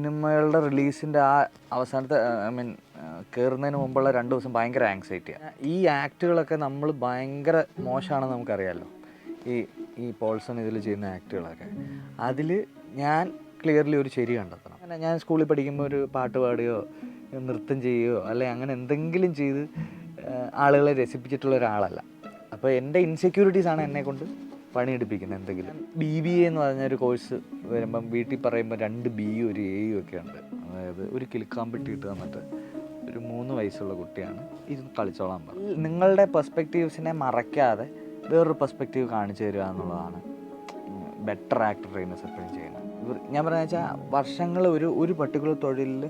സിനിമകളുടെ റിലീസിൻ്റെ ആ അവസാനത്തെ കയറുന്നതിന് മുമ്പുള്ള 2 ദിവസം ഭയങ്കര ആങ്സൈറ്റിയാണ്. ഈ ആക്റ്റുകളൊക്കെ നമ്മൾ ഭയങ്കര മോശമാണെന്ന് നമുക്കറിയാമല്ലോ. ഈ ഈ പോൾസൺ ഇതിൽ ചെയ്യുന്ന ആക്റ്റുകളൊക്കെ അതിൽ ഞാൻ ക്ലിയർലി ഒരു ശരി കണ്ടെത്തണം. അങ്ങനെ ഞാൻ സ്കൂളിൽ പഠിക്കുമ്പോൾ ഒരു പാട്ട് പാടുകയോ നൃത്തം ചെയ്യുകയോ അല്ലെങ്കിൽ അങ്ങനെ എന്തെങ്കിലും ചെയ്ത് ആളുകളെ രസിപ്പിച്ചിട്ടുള്ള ഒരാളല്ല. അപ്പോൾ എൻ്റെ ഇൻസെക്യൂരിറ്റീസാണ് എന്നെക്കൊണ്ട് പണിയെടുപ്പിക്കുന്നത്. എന്തെങ്കിലും BBA എന്ന് പറഞ്ഞൊരു കോഴ്സ് വരുമ്പം വീട്ടിൽ പറയുമ്പോൾ 2 Bയും ഒരു Aയും ഒക്കെ ഉണ്ട്. അതായത് ഒരു കിലുക്കാമ്പെട്ടി ഇട്ട് തന്നിട്ട് ഒരു 3 വയസ്സുള്ള കുട്ടിയാണ് ഇത് കളിച്ചോളാൻ പറഞ്ഞത്. നിങ്ങളുടെ പെർസ്പെക്റ്റീവ്സിനെ മറയ്ക്കാതെ വേറൊരു പെർസ്പെക്റ്റീവ് കാണിച്ചു തരിക എന്നുള്ളതാണ് ബെറ്റർ ആക്ടർ ട്രെയിനേഴ്സ് എപ്പോഴും ചെയ്യുന്നത്. ഞാൻ പറയുന്നത് വെച്ചാൽ വർഷങ്ങൾ ഒരു പർട്ടിക്കുലർ തൊഴിലിൽ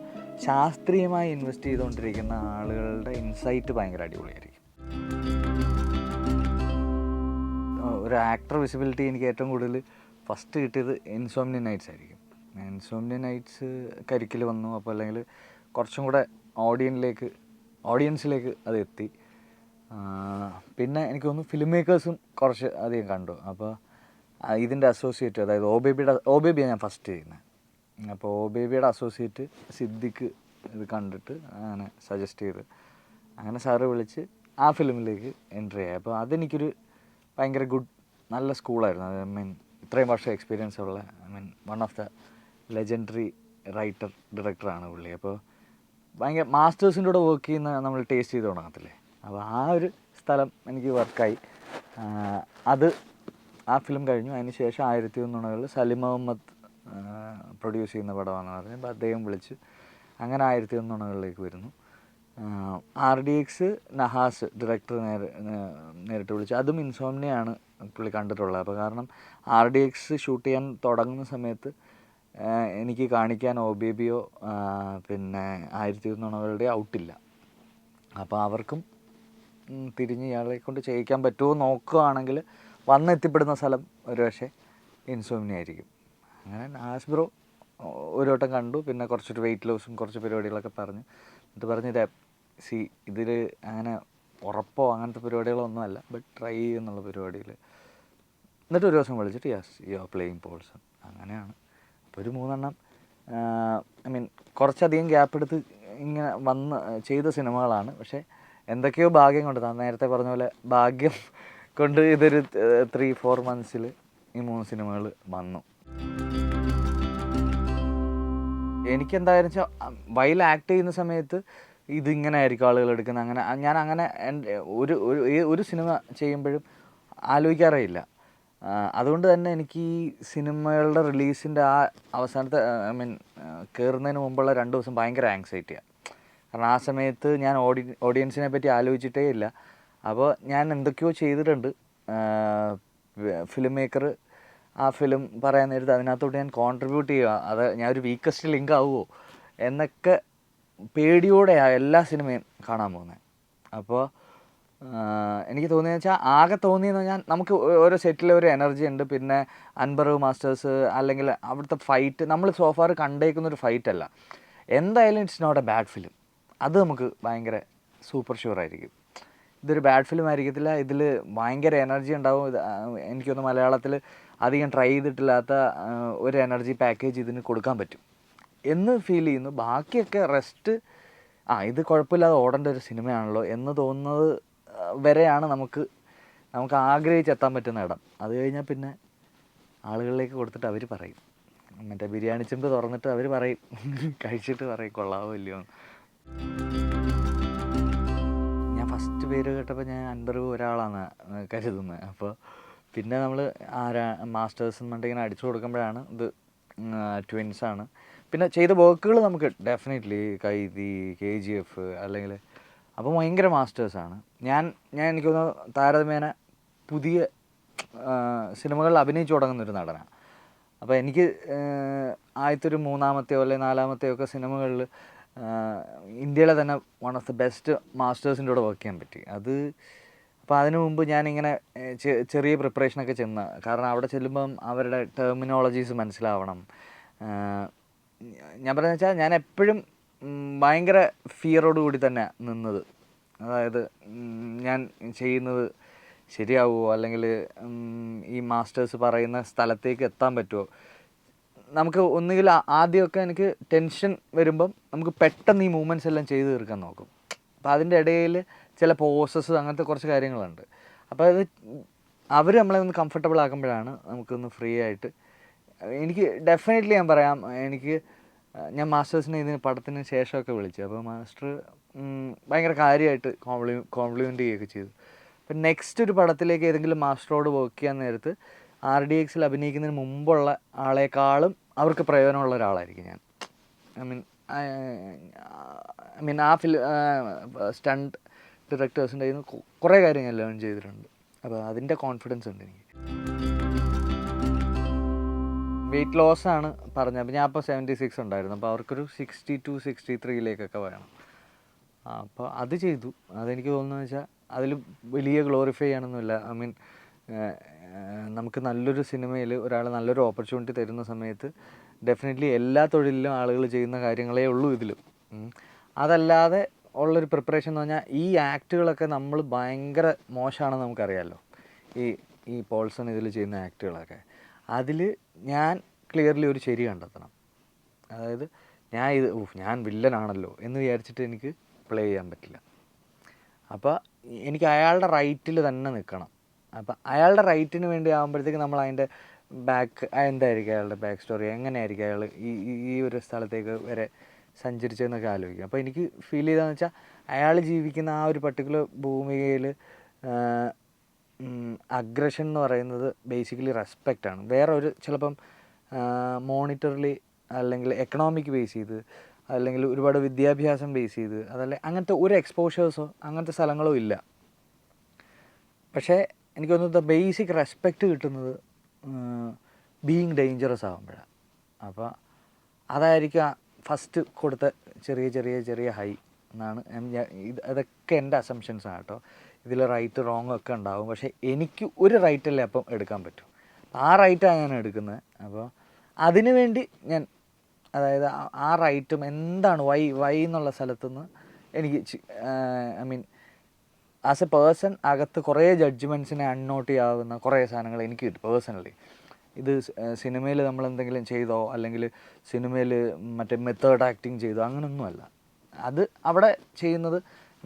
ശാസ്ത്രീയമായി ഇൻവെസ്റ്റ് ചെയ്തുകൊണ്ടിരിക്കുന്ന ആളുകളുടെ ഇൻസൈറ്റ് ഭയങ്കര അടിപൊളിയായിരിക്കും. ഒരു ആക്ടർ വിസിബിലിറ്റി എനിക്ക് ഏറ്റവും കൂടുതൽ ഫസ്റ്റ് കിട്ടിയത് ഇൻസോംനിയ നൈറ്റ്സ് ആയിരിക്കും. ഇൻസോംനിയ നൈറ്റ്സ് കരിക്കിൽ വന്നു. അപ്പോൾ അല്ലെങ്കിൽ കുറച്ചും കൂടെ ഓഡിയൻസിലേക്ക് അത് എത്തി. പിന്നെ എനിക്ക് തോന്നുന്നു ഫിലിം മേക്കേഴ്സും കുറച്ച് അധികം കണ്ടു. അപ്പോൾ ഇതിൻ്റെ അസോസിയേറ്റ്, അതായത് ഒ ബേബിയാണ് ഞാൻ ഫസ്റ്റ് ചെയ്യുന്നത്. അപ്പോൾ ഒ ബേബിയുടെ അസോസിയേറ്റ് സിദ്ദിഖ് ഇത് കണ്ടിട്ട് അങ്ങനെ സജസ്റ്റ് ചെയ്ത് അങ്ങനെ സാറ് വിളിച്ച് ആ ഫിലിമിലേക്ക് എൻട്രി ആയി. അപ്പോൾ അതെനിക്കൊരു ഭയങ്കര നല്ല സ്കൂളായിരുന്നു. ഇത്രയും വർഷം എക്സ്പീരിയൻസ് ഉള്ള one of the legendary writer ഡയറക്ടറാണ് പുള്ളി. അപ്പോൾ ഭയങ്കര മാസ്റ്റേഴ്സിൻ്റെ കൂടെ വർക്ക് ചെയ്യുന്ന നമ്മൾ ടേസ്റ്റ് ചെയ്ത് തുടങ്ങത്തില്ലേ. അപ്പോൾ ആ ഒരു സ്ഥലം എനിക്ക് വർക്കായി. ആ ഫിലിം കഴിഞ്ഞു. അതിന് ശേഷം 1001 സലിം മുഹമ്മദ് പ്രൊഡ്യൂസ് ചെയ്യുന്ന പടമാണെന്ന് പറഞ്ഞപ്പോൾ അദ്ദേഹം വിളിച്ച് അങ്ങനെ 1001 വരുന്നു. RDX നഹാസ് ഡയറക്ടർ നേരിട്ട് വിളിച്ചു. അതും ഇൻസോംനിയാണ് പുള്ളി കണ്ടിട്ടുള്ളത്. അപ്പോൾ കാരണം RDX ഷൂട്ട് ചെയ്യാൻ തുടങ്ങുന്ന സമയത്ത് എനിക്ക് കാണിക്കാൻ ഒ ബേബിയോ പിന്നെ 1001 ഔട്ടില്ല. അപ്പോൾ അവർക്കും തിരിഞ്ഞ് ഇയാളെ കൊണ്ട് ചെയ്യിക്കാൻ പറ്റുമോ നോക്കുകയാണെങ്കിൽ വന്നെത്തിപ്പെടുന്ന സ്ഥലം ഒരു പക്ഷേ ഇൻസോംനിയ ആയിരിക്കും. അങ്ങനെ നാസ് ബ്രോ ഒരു വട്ടം കണ്ടു. പിന്നെ കുറച്ചൊരു വെയിറ്റ് ലോസും കുറച്ച് പരിപാടികളൊക്കെ പറഞ്ഞു. എന്നിട്ട് പറഞ്ഞു ഇതിൽ അങ്ങനെ ഉറപ്പോ അങ്ങനത്തെ പരിപാടികളൊന്നും അല്ല, ബട്ട് ട്രൈ ചെയ്യുന്നുള്ള പരിപാടിയിൽ. എന്നിട്ട് ഒരു ദിവസം വിളിച്ചിട്ട് യു ആർ പ്ലേയിങ് പോൾസൺ. അങ്ങനെയാണ്. അപ്പോൾ ഒരു 3 എണ്ണം കുറച്ചധികം ഗ്യാപ്പ് എടുത്ത് ഇങ്ങനെ ചെയ്ത സിനിമകളാണ്. പക്ഷേ എന്തൊക്കെയോ ഭാഗ്യം കൊണ്ട്, നേരത്തെ പറഞ്ഞ പോലെ ഭാഗ്യം കൊണ്ട് ഇതൊരു 3-4 മന്ത്സിൽ ഈ 3 സിനിമകൾ വന്നു. എനിക്കെന്തായാലും വെച്ചാൽ വൈൽ ആക്ട് ചെയ്യുന്ന സമയത്ത് ഇതിങ്ങനെ ആയിരിക്കും ആളുകൾ എടുക്കുന്നത്. അങ്ങനെ ഞാൻ അങ്ങനെ ഒരു സിനിമ ചെയ്യുമ്പോഴും ആലോചിക്കാറേ ഇല്ല. അതുകൊണ്ട് തന്നെ എനിക്ക് ഈ സിനിമകളുടെ റിലീസിൻ്റെ ആ അവസാനത്തെ കയറുന്നതിന് മുമ്പുള്ള 2 ദിവസം ഭയങ്കര ആങ്സൈറ്റിയാണ്. കാരണം ആ സമയത്ത് ഞാൻ ഓഡിയൻസിനെ പറ്റി ആലോചിച്ചിട്ടേ ഇല്ല. അപ്പോൾ ഞാൻ എന്തൊക്കെയോ ചെയ്തിട്ടുണ്ട്. ഫിലിം മേക്കർ ആ ഫിലിം പറയാൻ നേരത്ത് അതിനകത്തോട്ട് ഞാൻ കോൺട്രിബ്യൂട്ട് ചെയ്യുക, അത് ഞാൻ ഒരു വീക്കസ്റ്റ് ലിങ്ക് ആവുമോ എന്നൊക്കെ പേടിയോടെയാണ് എല്ലാ സിനിമയും കാണാൻ പോകുന്നത്. അപ്പോൾ എനിക്ക് തോന്നിയെന്ന് വെച്ചാൽ ആകെ തോന്നിയെന്ന് പറഞ്ഞാൽ നമുക്ക് ഓരോ സെറ്റിലെ ഒരു എനർജി ഉണ്ട്. പിന്നെ അൻബർ മാസ്റ്റേഴ്സ് അല്ലെങ്കിൽ അവിടുത്തെ ഫൈറ്റ് നമ്മൾ സോഫാർ കണ്ടേക്കുന്നൊരു ഫൈറ്റല്ല. എന്തായാലും it's not a bad film. അത് നമുക്ക് ഭയങ്കര സൂപ്പർ ഷുവറായിരിക്കും. ഇതൊരു ബാഡ് ഫിലിം ആയിരിക്കത്തില്ല. ഇതിൽ ഭയങ്കര എനർജി ഉണ്ടാവും. എനിക്കൊന്ന് മലയാളത്തിൽ അധികം ട്രൈ ചെയ്തിട്ടില്ലാത്ത ഒരു എനർജി പാക്കേജ് ഇതിന് കൊടുക്കാൻ പറ്റും എന്ന് ഫീൽ ചെയ്യുന്നു. ബാക്കിയൊക്കെ റെസ്റ്റ് ഇത് കുഴപ്പമില്ലാതെ ഓടേണ്ട ഒരു സിനിമയാണല്ലോ എന്ന് തോന്നുന്നത് വരെയാണ് നമുക്ക് ആഗ്രഹിച്ചെത്താൻ പറ്റുന്ന ഇടം. അത് കഴിഞ്ഞാൽ പിന്നെ ആളുകളിലേക്ക് കൊടുത്തിട്ട് അവർ പറയും, മറ്റേ ബിരിയാണി ചെമ്പ് തുറന്നിട്ട് അവർ പറയും, കഴിച്ചിട്ട് പറയും കൊള്ളാവോ ഇല്ലയോ. ഞാൻ ഫസ്റ്റ് പേര് കേട്ടപ്പോൾ ഞാൻ അൻബർ ഒരാളാണ് കരുതുന്നത്. അപ്പോൾ പിന്നെ നമ്മൾ മാസ്റ്റേഴ്സ് എന്നിട്ട് ഇങ്ങനെ അടിച്ചു കൊടുക്കുമ്പോഴാണ് ഇത് ട്വിൻസാണ്. പിന്നെ ചെയ്ത വർക്കുകൾ നമുക്ക് ഡെഫിനറ്റ്ലി കൈതി, KGF അല്ലെങ്കിൽ അപ്പോൾ ഭയങ്കര മാസ്റ്റേഴ്സാണ്. ഞാൻ എനിക്ക് തോന്നുന്നു താരതമ്യേന പുതിയ സിനിമകളിൽ അഭിനയിച്ചു തുടങ്ങുന്നൊരു നടനാണ്. അപ്പോൾ എനിക്ക് ആദ്യത്തെ ഒരു 3-മത്തെയോ അല്ലെങ്കിൽ 4-മത്തെയോ ഒക്കെ സിനിമകളിൽ ഇന്ത്യയിലെ തന്നെ വൺ ഓഫ് ദ ബെസ്റ്റ് മാസ്റ്റേഴ്സിൻ്റെ കൂടെ വർക്ക് ചെയ്യാൻ പറ്റി. അപ്പോൾ അതിനു മുമ്പ് ഞാനിങ്ങനെ ചെറിയ പ്രിപ്പറേഷനൊക്കെ ചെന്ന്, കാരണം അവിടെ ചെല്ലുമ്പം അവരുടെ ടെർമിനോളജീസ് മനസ്സിലാവണം. ഞാൻ പറയുന്നത് വെച്ചാൽ ഞാൻ എപ്പോഴും ഭയങ്കര ഫിയറോട് കൂടി തന്നെ നിന്നത്. അതായത് ഞാൻ ചെയ്യുന്നത് ശരിയാവുമോ, അല്ലെങ്കിൽ ഈ മാസ്റ്റേഴ്സ് പറയുന്ന സ്ഥലത്തേക്ക് എത്താൻ പറ്റുമോ. നമുക്ക് ഒന്നുകിൽ ആദ്യമൊക്കെ എനിക്ക് ടെൻഷൻ വരുമ്പം നമുക്ക് പെട്ടെന്ന് ഈ മൂവ്മെൻറ്റ്സ് എല്ലാം ചെയ്ത് തീർക്കാൻ നോക്കും. അപ്പോൾ അതിൻ്റെ ഇടയിൽ ചില പോസസ് അങ്ങനത്തെ കുറച്ച് കാര്യങ്ങളുണ്ട്. അപ്പോൾ അത് അവർ നമ്മളെ ഒന്ന് കംഫർട്ടബിൾ ആക്കുമ്പോഴാണ് നമുക്കൊന്ന് ഫ്രീ ആയിട്ട്. എനിക്ക് ഡെഫിനറ്റ്ലി ഞാൻ പറയാം, ഞാൻ മാസ്റ്റേഴ്സിനെ ഇതിന് പടത്തിന് ശേഷമൊക്കെ വിളിച്ചു. അപ്പോൾ മാസ്റ്റർ ഭയങ്കര കാര്യമായിട്ട് കോംപ്ലിമെൻ്റ് ചെയ്യുകയൊക്കെ ചെയ്തു. അപ്പം നെക്സ്റ്റ് ഒരു പടത്തിലേക്ക് ഏതെങ്കിലും മാസ്റ്ററോട് വർക്ക് ചെയ്യാൻ നേരത്ത് RDXൽ അഭിനയിക്കുന്നതിന് മുമ്പുള്ള ആളെക്കാളും അവർക്ക് പ്രയോജനമുള്ള ഒരാളായിരിക്കും ഞാൻ. ഐ മീൻ ആ സ്റ്റണ്ട് ഡയറക്ടേഴ്സിൻ്റെ കയ്യിൽ നിന്ന് കുറേ കാര്യം ഞാൻ ലേൺ ചെയ്തിട്ടുണ്ട്. അപ്പോൾ അതിൻ്റെ കോൺഫിഡൻസ് ഉണ്ട് എനിക്ക്. വെയിറ്റ് ലോസ് ആണ് പറഞ്ഞത്. അപ്പോൾ ഞാൻ അപ്പോൾ 76 ഉണ്ടായിരുന്നു. അപ്പോൾ അവർക്കൊരു 62 63 വേണം. അപ്പോൾ അത് ചെയ്തു. അതെനിക്ക് തോന്നുന്നത് വെച്ചാൽ അതിൽ വലിയ ഗ്ലോറിഫൈ ചെയ്യണമെന്നില്ല. ഐ മീൻ നമുക്ക് നല്ലൊരു സിനിമയിൽ ഒരാൾ നല്ലൊരു ഓപ്പർച്യൂണിറ്റി തരുന്ന സമയത്ത് ഡെഫിനറ്റ്ലി എല്ലാ തൊഴിലിലും ആളുകൾ ചെയ്യുന്ന കാര്യങ്ങളേ ഉള്ളൂ ഇതിലും. അതല്ലാതെ ഉള്ളൊരു പ്രിപ്പറേഷൻ എന്ന് പറഞ്ഞാൽ ഈ ആക്റ്റുകളൊക്കെ നമ്മൾ ഭയങ്കര മോശമാണെന്ന് നമുക്കറിയാമല്ലോ. ഈ പോൾസൺ ഇതിൽ ചെയ്യുന്ന ആക്റ്റുകളൊക്കെ അതിൽ ഞാൻ ക്ലിയർലി ഒരു ശരി കണ്ടെത്തണം. അതായത് ഞാൻ വില്ലനാണല്ലോ എന്ന് വിചാരിച്ചിട്ട് എനിക്ക് പ്ലേ ചെയ്യാൻ പറ്റില്ല. അപ്പോൾ എനിക്ക് അയാളുടെ റൈറ്റിൽ തന്നെ നിൽക്കണം. അപ്പം അയാളുടെ റൈറ്റിന് വേണ്ടി ആകുമ്പോഴത്തേക്ക് നമ്മൾ അതിൻ്റെ എന്തായിരിക്കും അയാളുടെ ബാക്ക് സ്റ്റോറി, എങ്ങനെയായിരിക്കും അയാൾ ഈ ഒരു സ്ഥലത്തേക്ക് വരെ സഞ്ചരിച്ചതെന്നൊക്കെ ആലോചിക്കും. അപ്പോൾ എനിക്ക് ഫീൽ ചെയ്തതെന്ന് വെച്ചാൽ അയാൾ ജീവിക്കുന്ന ആ ഒരു പർട്ടിക്കുലർ ഭൂമികയിൽ അഗ്രഷൻ എന്ന് പറയുന്നത് ബേസിക്കലി റെസ്പെക്റ്റാണ്. വേറെ ഒരു ചിലപ്പം മോണിറ്ററിലി അല്ലെങ്കിൽ എക്കണോമിക് ബേസ് ചെയ്ത് അല്ലെങ്കിൽ ഒരുപാട് വിദ്യാഭ്യാസം ബേസ് ചെയ്ത് അതല്ല അങ്ങനത്തെ ഒരു എക്സ്പോഷേഴ്സോ അങ്ങനത്തെ സ്ഥലങ്ങളോ ഇല്ല. പക്ഷേ എനിക്ക് തോന്നുന്നത് ബേസിക് റെസ്പെക്റ്റ് കിട്ടുന്നത് ബീയിങ് ഡേഞ്ചറസ് ആകുമ്പോഴാണ്. അപ്പോൾ അതായിരിക്കും ഫസ്റ്റ് കൊടുത്ത ചെറിയ ഹൈ എന്നാണ് അതൊക്കെ എൻ്റെ അസംഷൻസാണ് കേട്ടോ. ഇതിൽ റൈറ്റ് റോങ് ഒക്കെ ഉണ്ടാവും. പക്ഷേ എനിക്ക് ഒരു റൈറ്റല്ലേ അപ്പം എടുക്കാൻ പറ്റും. ആ റൈറ്റാണ് ഞാൻ എടുക്കുന്നത്. അപ്പോൾ അതിനു വേണ്ടി ഞാൻ അതായത് ആ റൈറ്റും എന്താണ് വൈ എന്നുള്ള സ്ഥലത്തുനിന്ന് എനിക്ക് I mean as A person അകത്ത് കുറേ ജഡ്ജ്മെൻറ്റ്സിനെ അൺനോട്ട് ചെയ്യാവുന്ന കുറേ സാധനങ്ങൾ എനിക്ക് കിട്ടും പേഴ്സണലി. ഇത് സിനിമയിൽ നമ്മൾ എന്തെങ്കിലും ചെയ്തോ അല്ലെങ്കിൽ സിനിമയിൽ മറ്റേ മെത്തേഡ് ആക്ടിങ് ചെയ്തോ അങ്ങനെയൊന്നുമല്ല. അത് അവിടെ ചെയ്യുന്നത്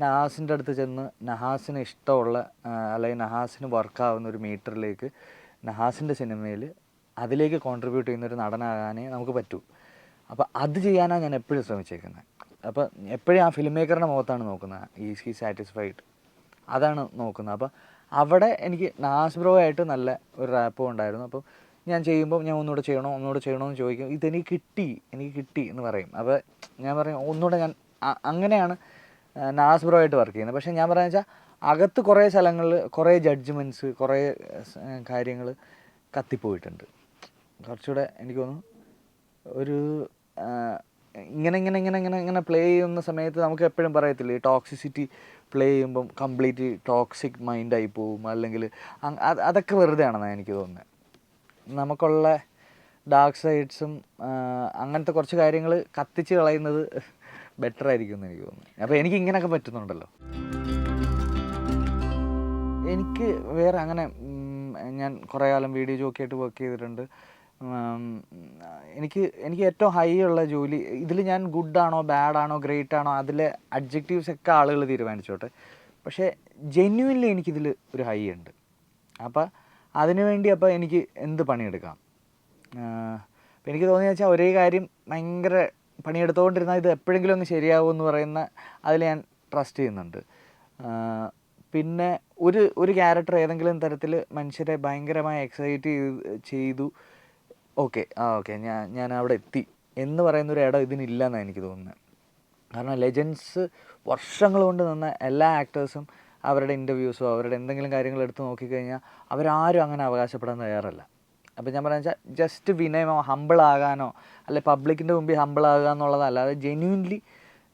നഹാസിൻ്റെ അടുത്ത് ചെന്ന് നഹാസിന് ഇഷ്ടമുള്ള അല്ലെങ്കിൽ നഹാസിന് വർക്കാവുന്ന ഒരു മീറ്ററിലേക്ക് നഹാസിൻ്റെ സിനിമയിൽ അതിലേക്ക് കോൺട്രിബ്യൂട്ട് ചെയ്യുന്നൊരു നടനാകാനേ നമുക്ക് പറ്റൂ. അപ്പോൾ അത് ചെയ്യാനാണ് ഞാൻ എപ്പോഴും ശ്രമിച്ചേക്കുന്നത്. അപ്പോൾ എപ്പോഴും ആ ഫിലിം മേക്കറിൻ്റെ മുഖത്താണ് നോക്കുന്നത്. ഈസ് ഹി സാറ്റിസ്ഫൈഡ്, അതാണ് നോക്കുന്നത്. അപ്പോൾ അവിടെ എനിക്ക് നഹാസ് ബ്രോ ആയിട്ട് നല്ല ഒരു റാപ്പും ഉണ്ടായിരുന്നു. അപ്പോൾ ഞാൻ ചെയ്യുമ്പോൾ ഞാൻ ഒന്നുകൂടെ ചെയ്യണോ എന്ന് ചോദിക്കും. എനിക്ക് കിട്ടി എന്ന് പറയും. അപ്പോൾ ഞാൻ പറയും ഒന്നുകൂടെ ഞാൻ അങ്ങനെയാണ് നഹാസ് ബ്രോ ആയിട്ട് വർക്ക് ചെയ്യുന്നത്. പക്ഷേ ഞാൻ പറയുന്നത് വെച്ചാൽ അകത്ത് കുറേ സ്ഥലങ്ങളിൽ കുറേ ജഡ്ജ്മെൻറ്റ്സ് കുറേ കാര്യങ്ങൾ കത്തിപ്പോയിട്ടുണ്ട്. കുറച്ചുകൂടെ എനിക്ക് തോന്നുന്നു ഒരു ഇങ്ങനെ പ്ലേ ചെയ്യുന്ന സമയത്ത് നമുക്ക് എപ്പോഴും പറയത്തില്ലേ ടോക്സിസിറ്റി പ്ലേ ചെയ്യുമ്പം കംപ്ലീറ്റ് ടോക്സിക് മൈൻഡായി പോവും അല്ലെങ്കിൽ അതൊക്കെ വെറുതെ ആണെന്നാണ് എനിക്ക് തോന്നുന്നത്. നമുക്കുള്ള ഡാർക്ക് സൈഡ്സും അങ്ങനത്തെ കുറച്ച് കാര്യങ്ങൾ കത്തിച്ച് കളയുന്നത് ബെറ്റർ ആയിരിക്കും എന്ന് എനിക്ക് തോന്നുന്നു. അപ്പോൾ എനിക്ക് ഇങ്ങനെയൊക്കെ പറ്റുന്നുണ്ടല്ലോ. എനിക്ക് വേറെ അങ്ങനെ ഞാൻ കുറേ കാലം വീഡിയോ ജോക്കിയായിട്ട് വർക്ക് ചെയ്തിട്ടുണ്ട്. എനിക്ക് ഏറ്റവും ഹൈ ഉള്ള ജോലി ഇതിൽ ഞാൻ ഗുഡാണോ ബാഡാണോ ഗ്രേറ്റ് ആണോ അതിലെ അഡ്ജക്റ്റീവ്സ് ഒക്കെ ആളുകൾ തീരുമാനിച്ചോട്ടെ. പക്ഷേ ജെന്യുവൻലി എനിക്കിതിൽ ഒരു ഹൈ ഉണ്ട്. അപ്പോൾ അതിനുവേണ്ടി അപ്പോൾ എനിക്ക് എന്ത് പണിയെടുക്കാം. അപ്പോൾ എനിക്ക് തോന്നിയെന്ന് വെച്ചാൽ ഒരേ കാര്യം ഭയങ്കര പണിയെടുത്തുകൊണ്ടിരുന്നാൽ ഇത് എപ്പോഴെങ്കിലും ഒന്ന് ശരിയാവുമെന്ന് പറയുന്ന അതിൽ ഞാൻ ട്രസ്റ്റ് ചെയ്യുന്നുണ്ട്. പിന്നെ ഒരു ക്യാരക്ടർ ഏതെങ്കിലും തരത്തിൽ മനുഷ്യരെ ഭയങ്കരമായി എക്സൈറ്റ് ചെയ്തു ഓക്കെ ഞാൻ അവിടെ എത്തി എന്ന് പറയുന്നൊരു ഇടം ഇതിനില്ല എന്നാണ് എനിക്ക് തോന്നുന്നത്. കാരണം ലെജൻസ് വർഷങ്ങൾ കൊണ്ട് നിന്ന എല്ലാ ആക്ടേഴ്സും അവരുടെ ഇൻ്റർവ്യൂസോ അവരുടെ എന്തെങ്കിലും കാര്യങ്ങൾ എടുത്ത് നോക്കിക്കഴിഞ്ഞാൽ അവരാരും അങ്ങനെ അവകാശപ്പെടാൻ തയ്യാറല്ല. അപ്പോൾ ഞാൻ പറയുന്നത് വെച്ചാൽ ജസ്റ്റ് വിനയമോ ഹമ്പിളാകാനോ അല്ലെ പബ്ലിക്കിൻ്റെ മുമ്പിൽ ഹമ്പിളാകുക എന്നുള്ളതല്ലാതെ ജെന്യൂൻലി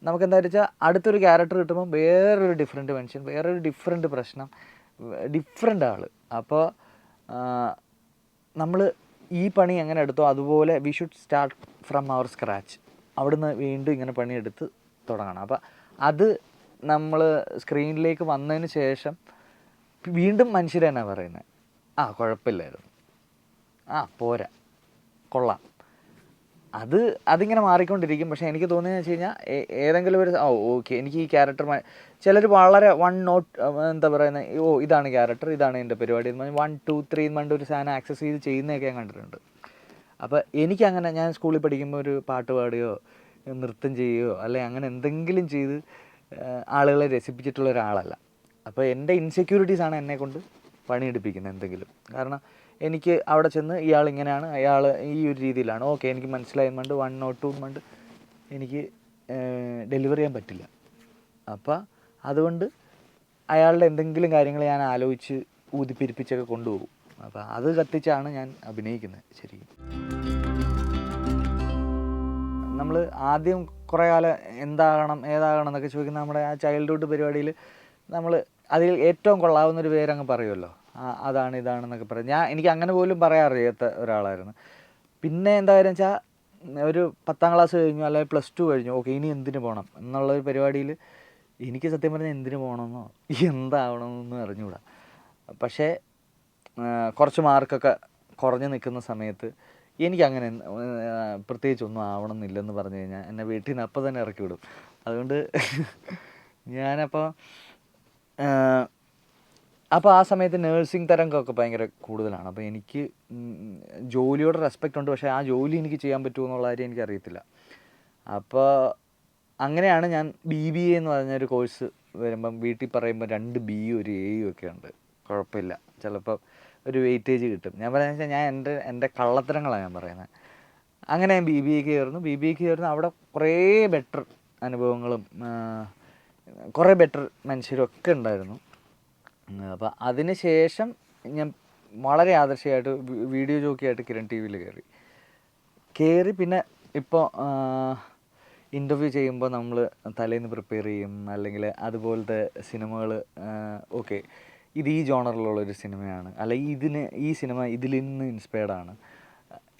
നമുക്ക് എന്താ വെച്ചാൽ അടുത്തൊരു ക്യാരക്ടർ കിട്ടുമ്പോൾ വേറൊരു ഡിഫറെൻറ്റ് മനുഷ്യൻ, വേറൊരു ഡിഫറെൻറ്റ് പ്രശ്നം, ഡിഫറെൻ്റ് ആൾ. അപ്പോൾ നമ്മൾ ഈ പണി എങ്ങനെ എടുത്തോ അതുപോലെ we should start from our scratch. അവിടുന്ന് വീണ്ടും ഇങ്ങനെ പണിയെടുത്ത് തുടങ്ങണം. അപ്പോൾ അത് നമ്മൾ സ്ക്രീനിലേക്ക് വന്നതിന് ശേഷം വീണ്ടും മനുഷ്യർ തന്നെ പറയുന്നത് കുഴപ്പമില്ലായിരുന്നു, പോരാ, കൊള്ളാം, അത് അതിങ്ങനെ മാറിക്കൊണ്ടിരിക്കും. പക്ഷേ എനിക്ക് തോന്നിയെന്ന് വെച്ച് കഴിഞ്ഞാൽ ഏതെങ്കിലും ഒരു ഓക്കെ എനിക്ക് ഈ ക്യാരക്ടർ ചിലർ വളരെ വൺ നോട്ട് എന്താ പറയുന്നത്, ഇതാണ് ക്യാരക്ടർ, ഇതാണ് എൻ്റെ പരിപാടി എന്ന് പറഞ്ഞാൽ 1 2 3 എന്ന് പറഞ്ഞിട്ട് ഒരു സാധനം ആക്സസ് ചെയ്ത് ചെയ്യുന്നതൊക്കെ ഞാൻ കണ്ടിട്ടുണ്ട്. അപ്പോൾ എനിക്കങ്ങനെ ഞാൻ സ്കൂളിൽ പഠിക്കുമ്പോൾ ഒരു പാട്ട് പാടുകയോ നൃത്തം ചെയ്യുകയോ അല്ലെങ്കിൽ അങ്ങനെ എന്തെങ്കിലും ചെയ്ത് ആളുകളെ രസിപ്പിച്ചിട്ടുള്ള ഒരാളല്ല. അപ്പോൾ എൻ്റെ ഇൻസെക്യൂരിറ്റീസാണ് എന്നെക്കൊണ്ട് പണിയെടുപ്പിക്കുന്നത് എന്തെങ്കിലും. കാരണം എനിക്ക് അവിടെ ചെന്ന് ഇയാൾ ഇങ്ങനെയാണ്, അയാൾ ഈ ഒരു രീതിയിലാണ്, ഓക്കെ എനിക്ക് മനസ്സിലായെന്നുണ്ട് 1 or 2 മണ്ട് എനിക്ക് ഡെലിവർ ചെയ്യാൻ പറ്റില്ല. അപ്പോൾ അതുകൊണ്ട് അയാളുടെ എന്തെങ്കിലും കാര്യങ്ങൾ ഞാൻ ആലോചിച്ച് ഊതിപ്പെരിപ്പിച്ചൊക്കെ കൊണ്ടുപോകും. അപ്പോൾ അത് കത്തിച്ചാണ് ഞാൻ അഭിനയിക്കുന്നത് ശരിക്കും. നമ്മൾ ആദ്യം കുറേ കാലം എന്താകണം ഏതാകണം എന്നൊക്കെ ചോദിക്കുന്ന നമ്മുടെ ആ ചൈൽഡ്ഹുഡ് പരിപാടിയിൽ നമ്മൾ അതിൽ ഏറ്റവും കൊള്ളാവുന്നൊരു പേരങ്ങ് പറയുമല്ലോ, അതാണ് ഇതാണെന്നൊക്കെ പറയും. എനിക്ക് അങ്ങനെ പോലും പറയാറിയാത്ത ഒരാളായിരുന്നു. പിന്നെ എന്താ കാര്യം വെച്ചാൽ ഒരു 10ാം ക്ലാസ് കഴിഞ്ഞു അല്ലെങ്കിൽ +2 കഴിഞ്ഞു, ഓക്കെ ഇനി എന്തിന് പോകണം എന്നുള്ളൊരു പരിപാടിയിൽ എനിക്ക് സത്യം പറഞ്ഞാൽ എന്തിന് പോകണമെന്നോ എന്താവണമെന്നൊന്നും അറിഞ്ഞുകൂടാ. പക്ഷേ കുറച്ച് മാർക്കൊക്കെ കുറഞ്ഞ് നിൽക്കുന്ന സമയത്ത് എനിക്കങ്ങനെ പ്രത്യേകിച്ചൊന്നും ആവണമെന്നില്ലെന്ന് പറഞ്ഞു കഴിഞ്ഞാൽ എന്നെ വീട്ടിൽ നിന്ന് അപ്പം തന്നെ ഇറക്കി വിടും. അതുകൊണ്ട് ഞാനപ്പോൾ ആ സമയത്ത് നേഴ്സിംഗ് തരംഗമൊക്കെ ഭയങ്കര കൂടുതലാണ്. അപ്പോൾ എനിക്ക് ജോലിയോട് റെസ്പെക്റ്റ് ഉണ്ട്, പക്ഷേ ആ ജോലി എനിക്ക് ചെയ്യാൻ പറ്റുമോ എന്നുള്ള കാര്യം എനിക്കറിയത്തില്ല. അപ്പോൾ അങ്ങനെയാണ് ഞാൻ BBA എന്ന് പറഞ്ഞൊരു കോഴ്സ് വരുമ്പം വീട്ടിൽ പറയുമ്പോൾ 2 Bയും ഒരു Aയും ഒക്കെ ഉണ്ട്, കുഴപ്പമില്ല, ചിലപ്പോൾ ഒരു വെയിറ്റേജ് കിട്ടും. ഞാൻ പറയുന്നത് വെച്ചാൽ ഞാൻ എൻ്റെ കള്ളത്തരങ്ങളാണ് ഞാൻ പറയുന്നത്. അങ്ങനെ ഞാൻ BBAക്ക് ചേർന്നു. അവിടെ കുറേ ബെറ്റർ അനുഭവങ്ങളും കുറേ ബെറ്റർ മനുഷ്യരും ഒക്കെ ഉണ്ടായിരുന്നു. അപ്പോൾ അതിന് ശേഷം ഞാൻ വളരെ ആദർശമായിട്ട് വീഡിയോ ജോക്കിയായിട്ട് കിരൺ TVയിൽ കയറി. പിന്നെ ഇപ്പോൾ ഇൻ്റർവ്യൂ ചെയ്യുമ്പോൾ നമ്മൾ തലേന്ന് പ്രിപ്പയർ ചെയ്യും, അല്ലെങ്കിൽ അതുപോലത്തെ സിനിമകൾ ഓക്കെ ഇത് ഈ ജോണറിലുള്ളൊരു സിനിമയാണ്, അല്ലെങ്കിൽ ഈ സിനിമ ഇതിൽ നിന്ന് ഇൻസ്പയർഡാണ്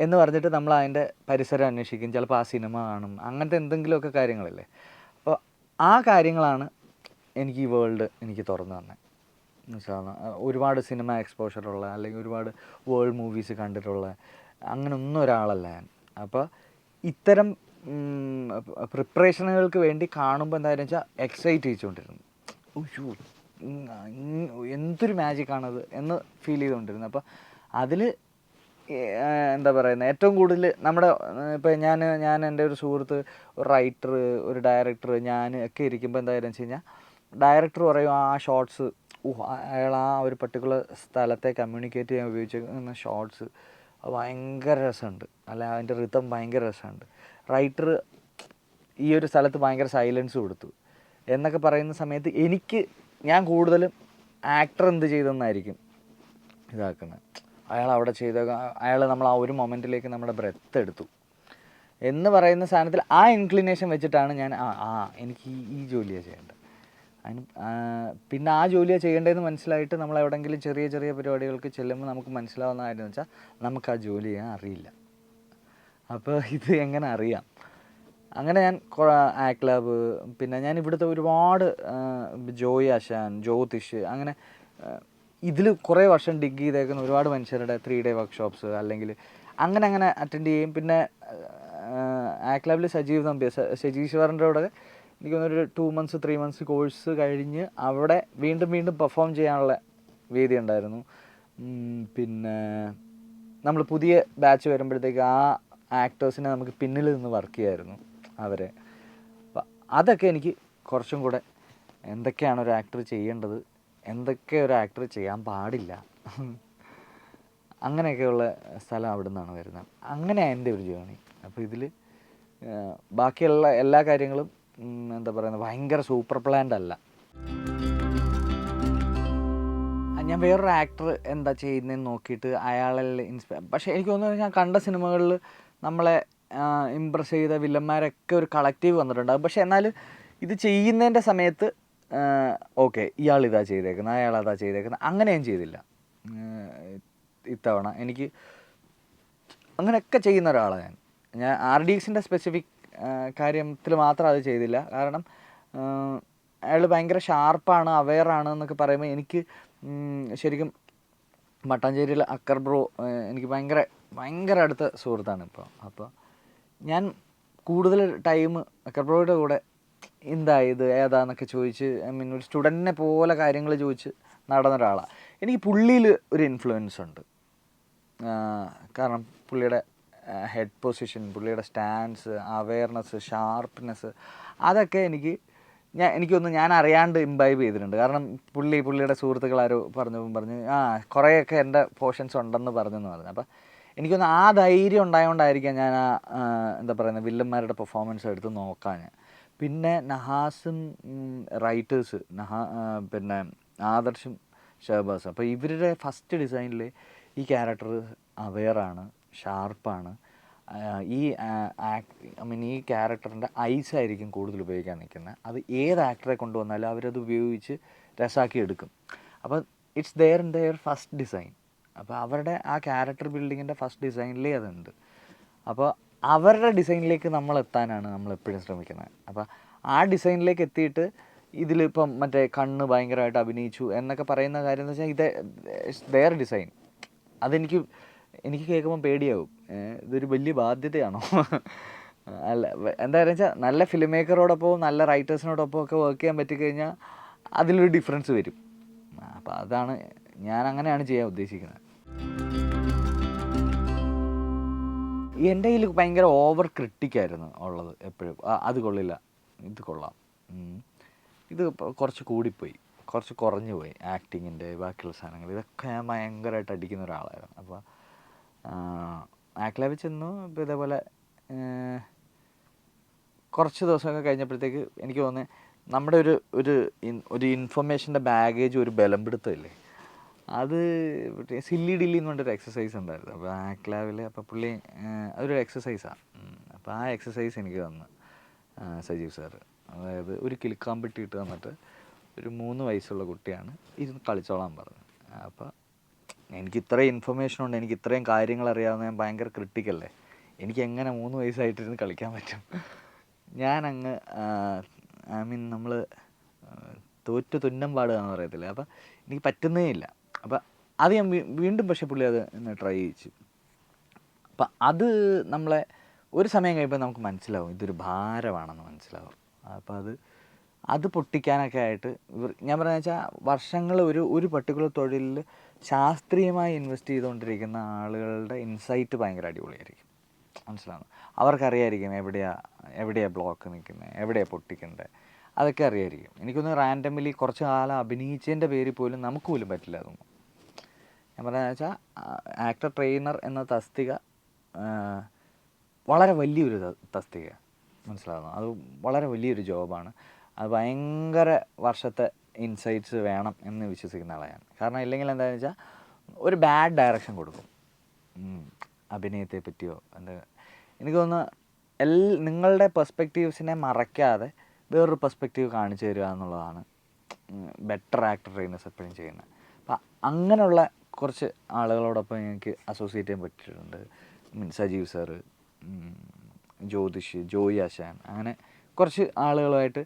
എന്ന് പറഞ്ഞിട്ട് നമ്മൾ അതിൻ്റെ പരിസരം അന്വേഷിക്കും, ചിലപ്പോൾ ആ സിനിമ കാണും, അങ്ങനത്തെ എന്തെങ്കിലുമൊക്കെ കാര്യങ്ങളല്ലേ. അപ്പോൾ ആ കാര്യങ്ങളാണ് എനിക്ക് ഈ വേൾഡ് എനിക്ക് തുറന്നു തന്നെ. എന്നുവെച്ചാൽ ഒരുപാട് സിനിമ എക്സ്പോഷറുള്ള അല്ലെങ്കിൽ ഒരുപാട് വേൾഡ് മൂവീസ് കണ്ടിട്ടുള്ള അങ്ങനെയൊന്നും ഒരാളല്ല ഞാൻ. അപ്പോൾ ഇത്തരം പ്രിപ്പറേഷനുകൾക്ക് വേണ്ടി കാണുമ്പോൾ എന്താണെന്ന് വെച്ചാൽ എക്സൈറ്റ് ചെയ്തുകൊണ്ടിരുന്നു. എന്തൊരു മാജിക്കാണത് എന്ന് ഫീൽ ചെയ്തുകൊണ്ടിരുന്നു. അപ്പോൾ അതിൽ എന്താ പറയുന്നത്, ഏറ്റവും കൂടുതൽ നമ്മുടെ ഇപ്പോൾ ഞാൻ എൻ്റെ ഒരു സുഹൃത്ത്, ഒരു റൈറ്റർ, ഒരു ഡയറക്ടർ, ഞാൻ ഒക്കെ ഇരിക്കുമ്പോൾ എന്തായാലും വെച്ച് കഴിഞ്ഞാൽ ഡയറക്ടർ പറയും ആ ഷോർട്സ്, അയാൾ ആ ഒരു പർട്ടിക്കുലർ സ്ഥലത്തെ കമ്മ്യൂണിക്കേറ്റ് ചെയ്യാൻ ഉപയോഗിച്ചിരിക്കുന്ന ഷോർട്സ് ഭയങ്കര രസമുണ്ട്, അല്ല അതിൻ്റെ റിതം ഭയങ്കര രസമുണ്ട്, റൈറ്റർ ഈ ഒരു സ്ഥലത്ത് ഭയങ്കര സൈലൻസ് കൊടുത്തു എന്നൊക്കെ പറയുന്ന സമയത്ത് ഞാൻ കൂടുതലും ആക്ടർ എന്ത് ചെയ്തെന്നായിരിക്കും ഇതാക്കുന്നത്. അയാൾ അവിടെ അയാൾ നമ്മൾ ആ ഒരു മൊമെൻറ്റിലേക്ക് നമ്മുടെ ബ്രെത്ത് എടുത്തു എന്ന് പറയുന്ന സാധനത്തിൽ ആ ഇൻക്ലിനേഷൻ വെച്ചിട്ടാണ് ഞാൻ എനിക്ക് ഈ ജോലിയാണ് ചെയ്യേണ്ടത്. അതിന് പിന്നെ ആ ജോലിയാണ് ചെയ്യേണ്ടതെന്ന് മനസ്സിലായിട്ട് നമ്മൾ എവിടെയെങ്കിലും ചെറിയ ചെറിയ പരിപാടികൾക്ക് ചെല്ലുമ്പോൾ നമുക്ക് മനസ്സിലാവുന്ന കാര്യം എന്ന് വെച്ചാൽ നമുക്ക് ആ ജോലി ചെയ്യാൻ അറിയില്ല. അപ്പോൾ ഇത് എങ്ങനെ അറിയാം? അങ്ങനെ ഞാൻ ആക്ട് ലാബ്, പിന്നെ ഞാൻ ഇവിടുത്തെ ഒരുപാട് ജോയ് ആശാൻ, ജ്യോതിഷ്, അങ്ങനെ ഇതിൽ കുറേ വർഷം ഡിഗ് ചെയ്തേക്കുന്ന ഒരുപാട് മനുഷ്യരുടെ 3 day വർക്ക്ഷോപ്സ് അല്ലെങ്കിൽ അങ്ങനെ അറ്റൻഡ് ചെയ്യും. പിന്നെ ആക്ട് ലാബിൽ സജീശ്വറിൻ്റെ കൂടെ എനിക്ക് തോന്നുന്നൊരു 2 months 3 months കോഴ്സ് കഴിഞ്ഞ് അവിടെ വീണ്ടും പെർഫോം ചെയ്യാനുള്ള വേദി ഉണ്ടായിരുന്നു. പിന്നെ നമ്മൾ പുതിയ ബാച്ച് വരുമ്പോഴത്തേക്ക് ആ ആക്ടേഴ്സിനെ നമുക്ക് പിന്നിൽ നിന്ന് വർക്ക് ചെയ്യായിരുന്നു അവരെ. അപ്പം അതൊക്കെ എനിക്ക് കുറച്ചും കൂടെ എന്തൊക്കെയാണ് ഒരു ആക്ടർ ചെയ്യേണ്ടത്, എന്തൊക്കെ ഒരു ആക്ടർ ചെയ്യാൻ പാടില്ല, അങ്ങനെയൊക്കെയുള്ള സ്ഥലം അവിടെ നിന്നാണ് വരുന്നത്. അങ്ങനെയാണ് എൻ്റെ ഒരു ജേണി. അപ്പോൾ ഇതിൽ ബാക്കിയുള്ള എല്ലാ കാര്യങ്ങളും എന്താ പറയുന്നത് ഭയങ്കര സൂപ്പർ പ്ലാൻഡ് അല്ല. ഞാൻ വേറൊരു ആക്ടർ എന്താ ചെയ്യുന്നതെന്ന് നോക്കിയിട്ട് അയാളിൽ പക്ഷേ എനിക്ക് തോന്നുന്നത് ഞാൻ കണ്ട സിനിമകളിൽ നമ്മളെ ഇമ്പ്രസ് ചെയ്ത വില്ലന്മാരൊക്കെ ഒരു കളക്റ്റീവ് വന്നിട്ടുണ്ടാകും. പക്ഷേ എന്നാൽ ഇത് ചെയ്യുന്നതിൻ്റെ സമയത്ത് ഓക്കെ ഇയാളിതാ ചെയ്തേക്കുന്നത്, അയാളതാ ചെയ്തേക്കുന്നത്, അങ്ങനെ ഞാൻ ചെയ്തില്ല. ഇത്തവണ എനിക്ക് അങ്ങനെയൊക്കെ ചെയ്യുന്ന ഒരാളാണ് ഞാൻ RDXൻ്റെ സ്പെസിഫിക് കാര്യത്തിൽ മാത്രം അത് ചെയ്തില്ല. കാരണം അയാൾ ഭയങ്കര ഷാർപ്പാണ്, അവെയറാണ് എന്നൊക്കെ പറയുമ്പോൾ എനിക്ക് ശരിക്കും മട്ടാഞ്ചേരിയിലെ അക്കർ ബ്രോ എനിക്ക് ഭയങ്കര അടുത്ത സുഹൃത്താണ് ഇപ്പോൾ. അപ്പോൾ ഞാൻ കൂടുതൽ ടൈം അക്കർബ്രോയുടെ കൂടെ എന്താ ഇത് ഏതാന്നൊക്കെ ചോദിച്ച് ഒരു സ്റ്റുഡൻറ്റിനെ പോലെ കാര്യങ്ങൾ ചോദിച്ച് നടന്ന ഒരാളാണ്. എനിക്ക് പുള്ളിയിൽ ഒരു ഇൻഫ്ലുവൻസ് ഉണ്ട്. കാരണം പുള്ളിയുടെ ഹെഡ് പൊസിഷൻ, പുള്ളിയുടെ സ്റ്റാൻസ്, അവെയർനെസ്, ഷാർപ്പ്നെസ്, അതൊക്കെ എനിക്കൊന്ന് ഞാൻ അറിയാണ്ട് ഇംബൈബ് ചെയ്തിട്ടുണ്ട്. കാരണം പുള്ളിയുടെ സുഹൃത്തുക്കളാരോ പറഞ്ഞ് കുറേയൊക്കെ എൻ്റെ പോർഷൻസ് ഉണ്ടെന്ന് പറഞ്ഞു. അപ്പോൾ എനിക്കൊന്ന് ആ ധൈര്യം ഉണ്ടായതുകൊണ്ടായിരിക്കാം ഞാൻ എന്താ പറയുന്നത് വില്ലന്മാരുടെ പെർഫോമൻസ് എടുത്ത് നോക്കാൻ. പിന്നെ നഹാസും റൈറ്റേഴ്സ് പിന്നെ ആദർശും ഷഹബാസും, അപ്പോൾ ഇവരുടെ ഫസ്റ്റ് ഡിസൈനിൽ ഈ ക്യാരക്ടർ അവെയറാണ്, ഷാർപ്പാണ്. ഈ ഈ ക്യാരക്ടറിൻ്റെ ഐസ് ആയിരിക്കും കൂടുതൽ ഉപയോഗിക്കാൻ നിൽക്കുന്നത്. അത് ഏത് ആക്ടറെ കൊണ്ടുവന്നാലും അവരത് ഉപയോഗിച്ച് രസാക്കി എടുക്കും. അപ്പോൾ it's there in their first design. അപ്പോൾ അവരുടെ ആ ക്യാരക്ടർ ബിൽഡിങ്ങിൻ്റെ ഫസ്റ്റ് ഡിസൈനിലേ അതുണ്ട്. അപ്പോൾ അവരുടെ ഡിസൈനിലേക്ക് നമ്മൾ എത്താനാണ് നമ്മളെപ്പോഴും ശ്രമിക്കുന്നത്. അപ്പോൾ ആ ഡിസൈനിലേക്ക് എത്തിയിട്ട് ഇതിലിപ്പം മറ്റേ കണ്ണ് ഭയങ്കരമായിട്ട് അഭിനയിച്ചു എന്നൊക്കെ പറയുന്ന കാര്യം എന്ന് വെച്ചാൽ ദെയർ ഡിസൈൻ. എനിക്ക് കേൾക്കുമ്പോൾ പേടിയാവും, ഇതൊരു വലിയ ബാധ്യതയാണോ? അല്ല, എന്താണെന്ന് വെച്ചാൽ നല്ല ഫിലിം മേക്കറോടൊപ്പം നല്ല റൈറ്റേഴ്സിനോടൊപ്പം ഒക്കെ വർക്ക് ചെയ്യാൻ പറ്റിക്കഴിഞ്ഞാൽ അതിലൊരു ഡിഫറൻസ് വരും. അപ്പോൾ അതാണ് ഞാൻ അങ്ങനെയാണ് ചെയ്യാൻ ഉദ്ദേശിക്കുന്നത്. എൻ്റെ കയ്യിൽ ഭയങ്കര ഓവർ ക്രിട്ടിക്കായിരുന്നു ഉള്ളത് എപ്പോഴും. അത് കൊള്ളില്ല, ഇത് കൊള്ളാം, ഇത് കുറച്ച് കൂടിപ്പോയി, കുറച്ച് കുറഞ്ഞു പോയി ആക്ടിങ്ങിൻ്റെ ബാക്കിയുള്ള സാധനങ്ങൾ, ഇതൊക്കെ ഞാൻ ഭയങ്കരമായിട്ട് അടിക്കുന്ന ഒരാളായിരുന്നു. അപ്പോൾ ആക്ട് ലാബിൽ ചെന്നു. ഇപ്പോൾ ഇതേപോലെ കുറച്ച് ദിവസമൊക്കെ കഴിഞ്ഞപ്പോഴത്തേക്ക് എനിക്ക് തോന്നുന്നത് നമ്മുടെ ഒരു ഇൻഫർമേഷൻ്റെ ബാഗേജ് ഒരു ബലം പിടുത്തമില്ലേ, അത് സില്ലി ഡില്ലി എന്ന് പറഞ്ഞൊരു എക്സസൈസ് ഉണ്ടായിരുന്നു. അപ്പോൾ ആക്ട് ലാബിൽ അപ്പോൾ പുള്ളി അതൊരു എക്സസൈസാണ്. അപ്പോൾ ആ എക്സസൈസ് എനിക്ക് തന്നു സജീവ് സാറ്. അതായത് ഒരു കിലുക്കാമ്പെട്ടി ഇട്ട് തന്നിട്ട് ഒരു 3 വയസ്സുള്ള കുട്ടിയാണ്, ഇരുന്ന് കളിച്ചോളാൻ പറഞ്ഞു. അപ്പോൾ എനിക്ക് ഇത്രയും ഇൻഫർമേഷൻ ഉണ്ട്, എനിക്ക് ഇത്രയും കാര്യങ്ങൾ അറിയാവുന്ന ഞാൻ ഭയങ്കര ക്രിട്ടിക്കല്ലേ, എനിക്ക് എങ്ങനെ 3 വയസ്സായിട്ടിരുന്ന് കളിക്കാൻ പറ്റും? ഞാനങ്ങ് നമ്മൾ തുന്നം പാടുകയെന്ന് പറയത്തില്ല, അപ്പോൾ എനിക്ക് പറ്റുന്നേ ഇല്ല. അപ്പം അത് ഞാൻ വീണ്ടും പക്ഷേ പുള്ളി അത് ട്രൈ ചെയ്യിച്ചു. അപ്പം അത് നമ്മളെ ഒരു സമയം കഴിയുമ്പോൾ നമുക്ക് മനസ്സിലാവും ഇതൊരു ഭാരമാണെന്ന് മനസ്സിലാവും. അപ്പോൾ അത് പൊട്ടിക്കാനൊക്കെ ആയിട്ട് ഞാൻ പറയുന്നത് വെച്ചാൽ വർഷങ്ങൾ ഒരു പർട്ടിക്കുലർ തൊഴിലിൽ ശാസ്ത്രീയമായി ഇൻവെസ്റ്റ് ചെയ്തുകൊണ്ടിരിക്കുന്ന ആളുകളുടെ ഇൻസൈറ്റ് ഭയങ്കര അടിപൊളിയായിരിക്കും. മനസ്സിലാവുന്നു, അവർക്കറിയായിരിക്കും എവിടെയാണ് ബ്ലോക്ക് നിൽക്കുന്നത്, എവിടെയാണ് പൊട്ടിക്കേണ്ടത്, അതൊക്കെ അറിയായിരിക്കും. എനിക്കൊന്ന് റാൻഡമിലി കുറച്ച് കാലം അഭിനയിച്ചതിൻ്റെ പേരിൽ പോലും നമുക്ക് പോലും പറ്റില്ല അതൊന്നും. ഞാൻ പറയുന്നത് വെച്ചാൽ ആക്ടർ ട്രെയിനർ എന്ന തസ്തിക വളരെ വലിയൊരു തസ്തിക, മനസ്സിലാകുന്നു, അത് വളരെ വലിയൊരു ജോബാണ്. അത് ഭയങ്കര വർഷത്തെ ഇൻസൈറ്റ്സ് വേണം എന്ന് വിശ്വസിക്കുന്ന ആളാണ്. കാരണം ഇല്ലെങ്കിൽ എന്താണെന്ന് വെച്ചാൽ ഒരു ബാഡ് ഡയറക്ഷൻ കൊടുക്കും അഭിനയത്തെ പറ്റിയോ. എനിക്ക് തോന്നുന്നു നിങ്ങളുടെ പെർസ്പെക്റ്റീവ്സിനെ മറയ്ക്കാതെ വേറൊരു പെർസ്പെക്റ്റീവ് കാണിച്ചു തരിക എന്നുള്ളതാണ് ബെറ്റർ ആക്ടർ ട്രെയിനേഴ്സ് എപ്പോഴും ചെയ്യുന്നത്. അപ്പം അങ്ങനെയുള്ള കുറച്ച് ആളുകളോടൊപ്പം എനിക്ക് അസോസിയേറ്റ് ചെയ്യാൻ പറ്റിയിട്ടുണ്ട്. സജീവ് സാറ്, ജ്യോതിഷ്, ജോയി ആശാൻ, അങ്ങനെ കുറച്ച് ആളുകളുമായിട്ട്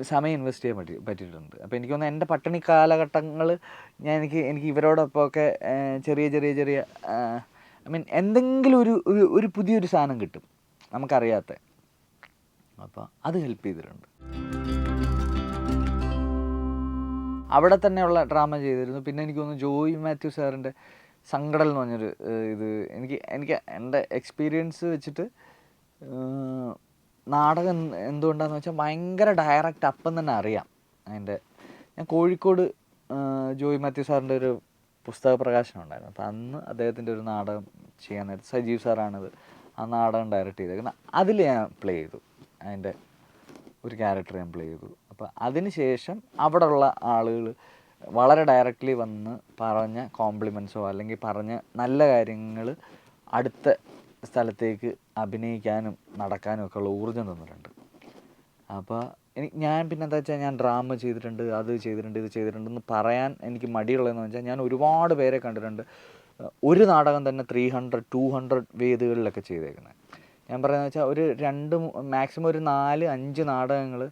സമയം ഇൻവെസ്റ്റ് ചെയ്യാൻ പറ്റിയിട്ടുണ്ട്. അപ്പോൾ എനിക്ക് തോന്നുന്നു എൻ്റെ പട്ടിണി കാലഘട്ടങ്ങൾ എനിക്ക് ഇവരോടൊപ്പമൊക്കെ ചെറിയ എന്തെങ്കിലും ഒരു പുതിയൊരു സാധനം കിട്ടും നമുക്കറിയാത്ത. അപ്പോൾ അത് ഹെൽപ്പ് ചെയ്തിട്ടുണ്ട്. അവിടെ തന്നെയുള്ള ഡ്രാമ ചെയ്തിരുന്നു. പിന്നെ എനിക്ക് തോന്നുന്നു ജോയി മാത്യു സാറിൻ്റെ സങ്കടൽ എന്ന് പറഞ്ഞൊരു എനിക്ക് എൻ്റെ എക്സ്പീരിയൻസ് വെച്ചിട്ട് നാടകം എന്തുകൊണ്ടാണെന്ന് വെച്ചാൽ ഭയങ്കര ഡയറക്റ്റ് അപ്പം തന്നെ അറിയാം. ഞാൻ കോഴിക്കോട് ജോയി മാത്യു സാറിൻ്റെ ഒരു പുസ്തക പ്രകാശനം ഉണ്ടായിരുന്നു. അപ്പോൾ അന്ന് അദ്ദേഹത്തിൻ്റെ ഒരു നാടകം ചെയ്യാൻ നേരത്ത് സജീവ് സാറാണിത് ആ നാടകം ഡയറക്റ്റ് ചെയ്തേക്കുന്നത്. അതിൽ ഞാൻ പ്ലേ ചെയ്തു, അതിൻ്റെ ഒരു ക്യാരക്ടർ ഞാൻ പ്ലേ ചെയ്തു. അപ്പോൾ അതിന് ശേഷം അവിടെയുള്ള ആളുകൾ വളരെ ഡയറക്റ്റ്ലി വന്ന് പറഞ്ഞ കോംപ്ലിമെൻറ്റ്സോ അല്ലെങ്കിൽ പറഞ്ഞ നല്ല കാര്യങ്ങൾ അടുത്ത സ്ഥലത്തേക്ക് അഭിനയിക്കാനും നടക്കാനും ഒക്കെ ഉള്ള ഊർജ്ജം തന്നിട്ടുണ്ട്. അപ്പോൾ ഞാൻ പിന്നെ എന്താ വെച്ചാൽ ഞാൻ ഡ്രാമ ചെയ്തിട്ടുണ്ട്, അത് ചെയ്തിട്ടുണ്ട്, ഇത് ചെയ്തിട്ടുണ്ടെന്ന് പറയാൻ എനിക്ക് മടിയുള്ളതെന്ന് വെച്ചാൽ ഞാൻ ഒരുപാട് പേരെ കണ്ടിട്ടുണ്ട് ഒരു നാടകം തന്നെ 300-200 വേദികളിലൊക്കെ ചെയ്തേക്കുന്നത്. ഞാൻ പറയുന്നത് വെച്ചാൽ ഒരു മാക്സിമം ഒരു 4-5 നാടകങ്ങൾ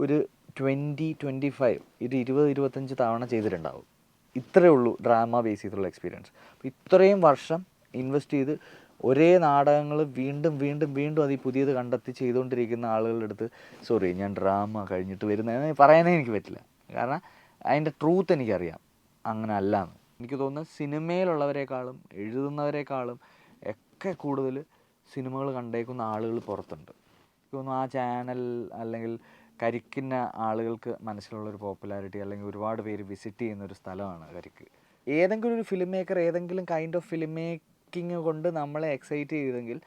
ഒരു 20-25 20-25 തവണ ചെയ്തിട്ടുണ്ടാവും. ഇത്രയേ ഉള്ളൂ ഡ്രാമ ബേസ് ചെയ്തിട്ടുള്ള എക്സ്പീരിയൻസ്. അപ്പോൾ ഇത്രയും വർഷം ഇൻവെസ്റ്റ് ചെയ്ത് ഒരേ നാടകങ്ങൾ വീണ്ടും വീണ്ടും വീണ്ടും അത് ഈ പുതിയത് കണ്ടെത്തി ചെയ്തുകൊണ്ടിരിക്കുന്ന ആളുകളുടെ അടുത്ത് സോറി ഞാൻ ഡ്രാമ കഴിഞ്ഞിട്ട് വരുന്നതെന്ന് പറയാനേ എനിക്ക് പറ്റില്ല. കാരണം അതിൻ്റെ ട്രൂത്ത് എനിക്കറിയാം അങ്ങനെ അല്ലാന്ന്. എനിക്ക് തോന്നുന്നത് സിനിമയിലുള്ളവരെക്കാളും എഴുതുന്നവരെക്കാളും ഒക്കെ കൂടുതൽ സിനിമകൾ കണ്ടേക്കുന്ന ആളുകൾ പുറത്തുണ്ട്. എനിക്ക് തോന്നുന്നു ആ ചാനൽ അല്ലെങ്കിൽ കരിക്കുന്ന ആളുകൾക്ക് മനസ്സിലുള്ളൊരു പോപ്പുലാരിറ്റി അല്ലെങ്കിൽ ഒരുപാട് പേര് വിസിറ്റ് ചെയ്യുന്നൊരു സ്ഥലമാണ് കരിക്ക്. ഏതെങ്കിലും ഒരു ഫിലിം മേക്കർ ഏതെങ്കിലും കൈൻഡ് ഓഫ് ഫിലിം മേക്കിംഗ് കൊണ്ട് നമ്മളെ എക്സൈറ്റ് ചെയ്തെങ്കിൽ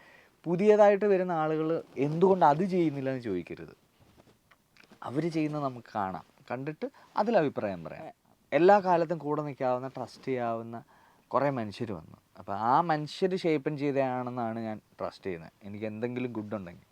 പുതിയതായിട്ട് വരുന്ന ആളുകൾ എന്തുകൊണ്ട് അത് ചെയ്യുന്നില്ല എന്ന് ചോദിക്കരുത്. അവർ ചെയ്യുന്നത് നമുക്ക് കാണാം, കണ്ടിട്ട് അതിൽ അഭിപ്രായം പറയാം. എല്ലാ കാലത്തും കൂടെ നിൽക്കാവുന്ന ട്രസ്റ്റ് ചെയ്യാവുന്ന കുറേ മനുഷ്യർ വന്നു. അപ്പോൾ ആ മനുഷ്യർ ഷേപ്പൻ ചെയ്തതാണെന്നാണ് ഞാൻ ട്രസ്റ്റ് ചെയ്യുന്നത്. എനിക്ക് എന്തെങ്കിലും ഗുഡ് ഉണ്ടെങ്കിൽ